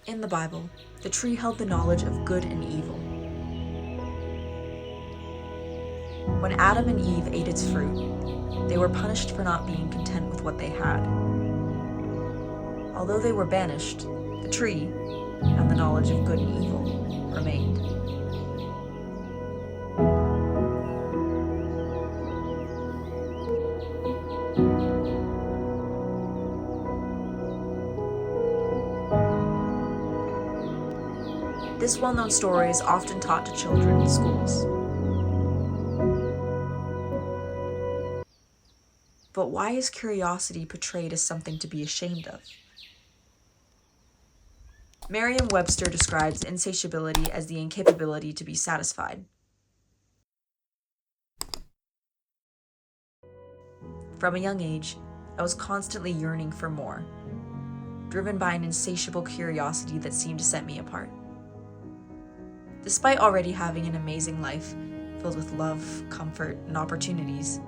In the Bible, the tree held the knowledge of good and evil. When Adam and Eve ate its fruit, they were punished for not being content with what they had. Although they were banished, the tree and the knowledge of good and evil remained. This well-known story is often taught to children in schools. But why is curiosity portrayed as something to be ashamed of? Merriam-Webster describes insatiability as the incapability to be satisfied. From a young age, I was constantly yearning for more, driven by an insatiable curiosity that seemed to set me apart. Despite already having an amazing life filled with love, comfort, and opportunities,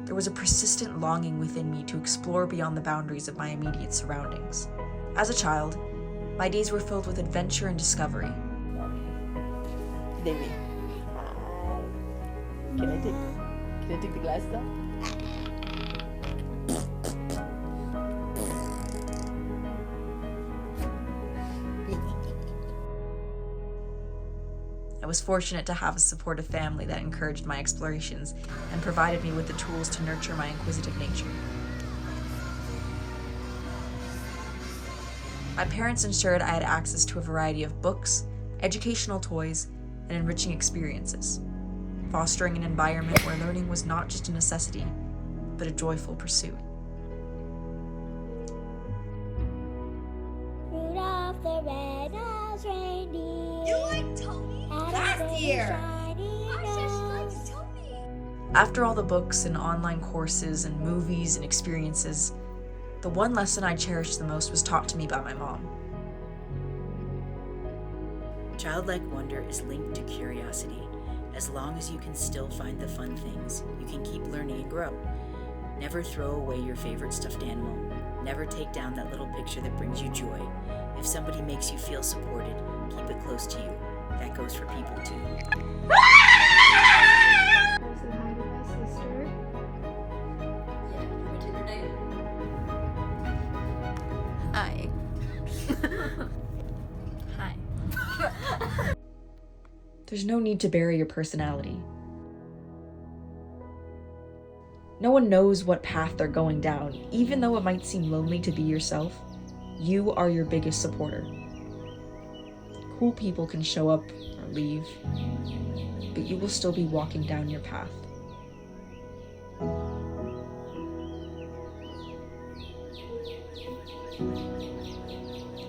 there was a persistent longing within me to explore beyond the boundaries of my immediate surroundings. As a child, my days were filled with adventure and discovery. Baby. Can I take the glasses off? I was fortunate to have a supportive family that encouraged my explorations and provided me with the tools to nurture my inquisitive nature. My parents ensured I had access to a variety of books, educational toys, and enriching experiences, fostering an environment where learning was not just a necessity, but a joyful pursuit. Rudolph the red-nosed reindeer. You like Tony? Last year. After all the books and online courses and movies and experiences, the one lesson I cherished the most was taught to me by my mom. Childlike wonder is linked to curiosity. As long as you can still find the fun things, you can keep learning and grow. Never throw away your favorite stuffed animal. Never take down that little picture that brings you joy. If somebody makes you feel supported, keep it close to you. That goes for people too. I said hi to my sister. Yeah, you went to your date. Hi. Hi. There's no need to bury your personality. No one knows what path they're going down. Even though it might seem lonely to be yourself, you are your biggest supporter. Cool people can show up or leave, but you will still be walking down your path.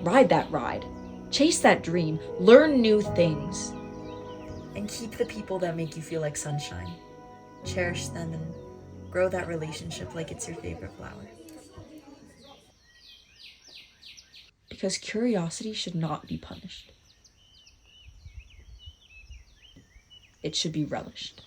Ride that ride. Chase that dream. Learn new things. And keep the people that make you feel like sunshine. Cherish them and grow that relationship like it's your favorite flower. Because curiosity should not be punished. It should be relished.